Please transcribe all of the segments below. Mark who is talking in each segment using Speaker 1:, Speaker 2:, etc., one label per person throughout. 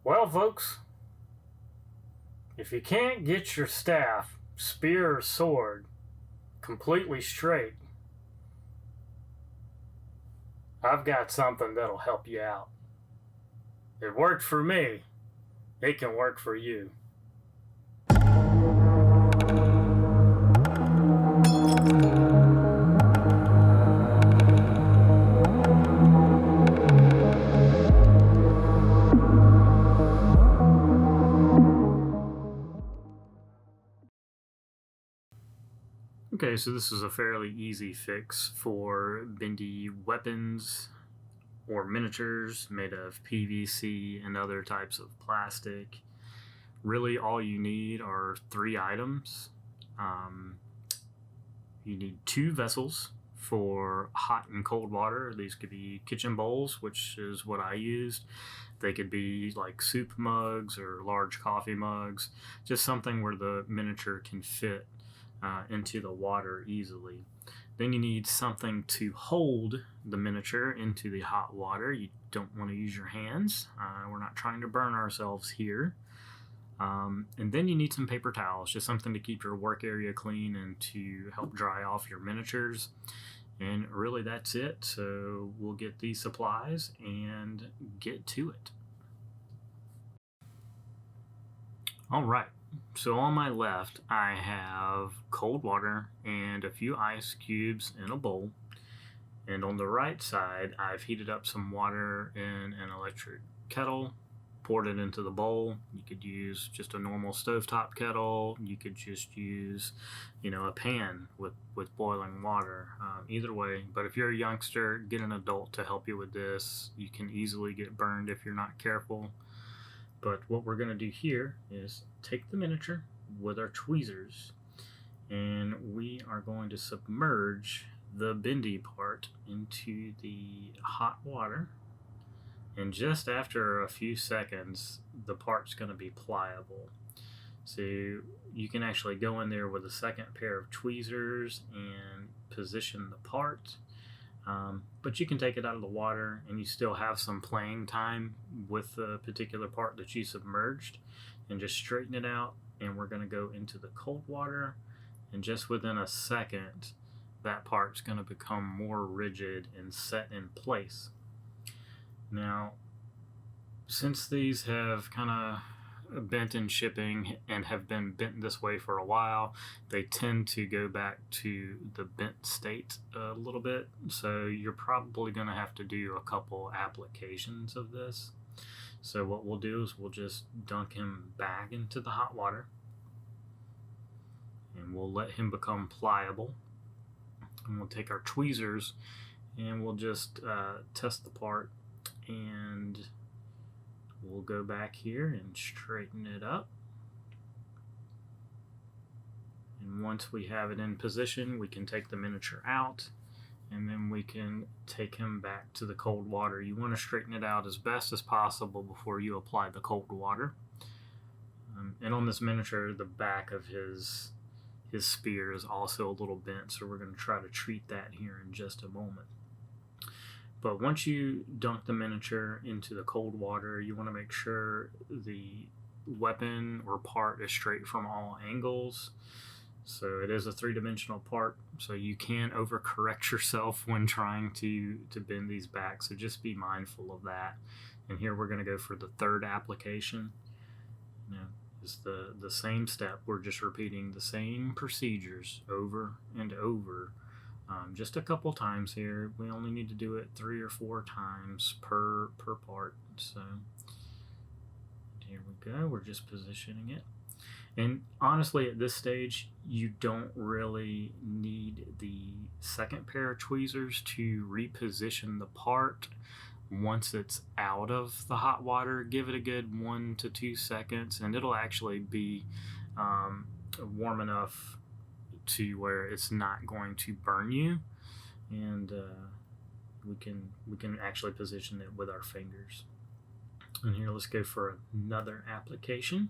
Speaker 1: Well, folks, if you can't get your staff, spear, or sword completely straight, I've got something that'll help you out. It worked for me, it can work for you. Okay, so this is a fairly easy fix for bendy weapons or miniatures made of PVC and other types of plastic. Really, all you need are three items. Um, you need two vessels for hot and cold water. These could be kitchen bowls, which is what I used. They could be like soup mugs or large coffee mugs, just something where the miniature can fit into the water easily. Then you need something to hold the miniature into the hot water. You don't want to use your hands. We're not trying to burn ourselves here. And then you need some paper towels, just something to keep your work area clean and to help dry off your miniatures. And really, that's it. So we'll get these supplies and get to it. All right. So on my left, I have cold water and a few ice cubes in a bowl. And on the right side, I've heated up some water in an electric kettle, poured it into the bowl. You could use just a normal stovetop kettle. You could just use, a pan with boiling water. Either way, but if you're a youngster, get an adult to help you with this. You can easily get burned if you're not careful. But what we're going to do here is take the miniature with our tweezers, and we are going to submerge the bendy part into the hot water. And just after a few seconds, the part's going to be pliable. So you can actually go in there with a second pair of tweezers and position the part. But you can take it out of the water and you still have some playing time with the particular part that you submerged, and just straighten it out. And we're going to go into the cold water, and just within a second, that part's going to become more rigid and set in place. Now, since these have kind of bent in shipping and have been bent this way for a while, they tend to go back to the bent state a little bit. So you're probably going to have to do a couple applications of this. So what we'll do is we'll just dunk him back into the hot water, and we'll let him become pliable. And we'll take our tweezers and we'll just test the part, and we'll go back here and straighten it up. And once we have it in position, we can take the miniature out, and then we can take him back to the cold water. You want to straighten it out as best as possible before you apply the cold water. And on this miniature, the back of his spear is also a little bent, so we're going to try to treat that here in just a moment. But once you dunk the miniature into the cold water, you want to make sure the weapon or part is straight from all angles. So it is a three-dimensional part, so you can overcorrect yourself when trying to bend these back, so just be mindful of that. And here we're going to go for the third application. It's the same step. We're just repeating the same procedures over and over. Just a couple times here. We only need to do it 3 or 4 times per part. So here we go. We're just positioning it. And honestly, at this stage, you don't really need the second pair of tweezers to reposition the part. Once it's out of the hot water, give it a good 1 to 2 seconds, and it'll actually be warm enough to where it's not going to burn you. And we can actually position it with our fingers. And here, let's go for another application.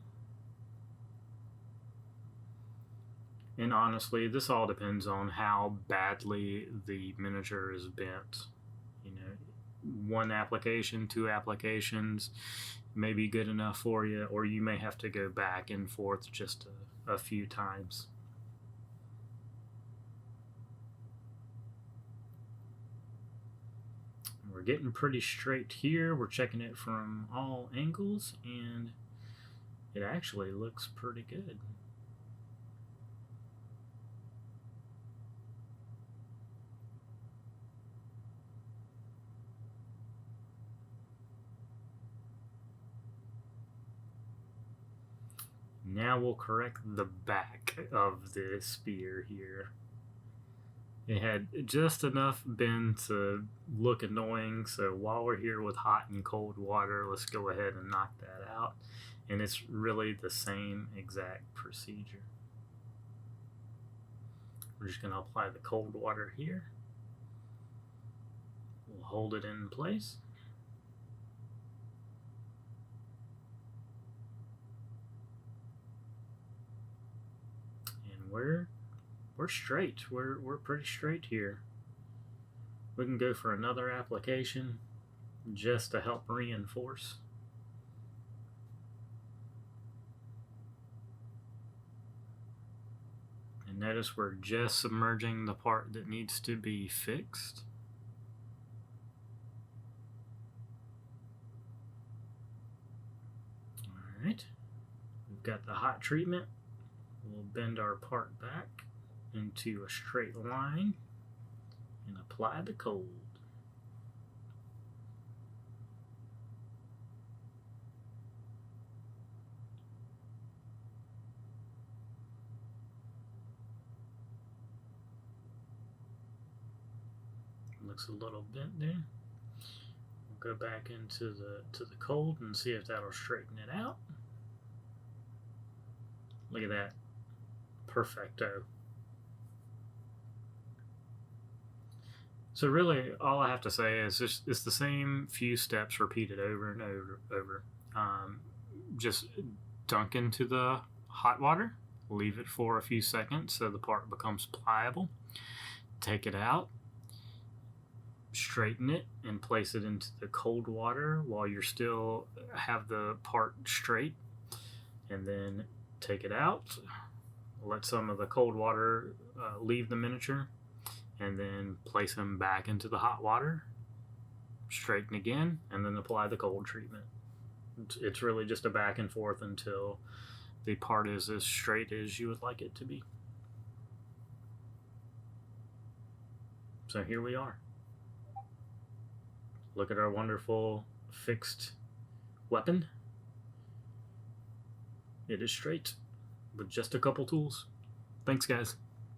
Speaker 1: And honestly, this all depends on how badly the miniature is bent. 1 application, 2 applications, may be good enough for you, or you may have to go back and forth just a few times. We're getting pretty straight here. We're checking it from all angles, and it actually looks pretty good. Now we'll correct the back of the spear here. It had just enough bend to look annoying, so while we're here with hot and cold water, let's go ahead and knock that out. And it's really the same exact procedure. We're just going to apply the cold water here. We'll hold it in place. And we're straight. We're pretty straight here. We can go for another application just to help reinforce. And notice we're just submerging the part that needs to be fixed. Alright, we've got the hot treatment. We'll bend our part back into a straight line and apply the cold. Looks a little bent there. We'll go back into the cold and see if that'll straighten it out. Look at that. Perfecto. So really, all I have to say is it's the same few steps repeated over and over. Just dunk into the hot water, leave it for a few seconds so the part becomes pliable. Take it out, straighten it, and place it into the cold water while you still have the part straight. And then take it out, let some of the cold water leave the miniature, and then place them back into the hot water, straighten again, and then apply the cold treatment. It's really just a back and forth until the part is as straight as you would like it to be. So here we are. Look at our wonderful fixed weapon. It is straight with just a couple tools. Thanks, guys.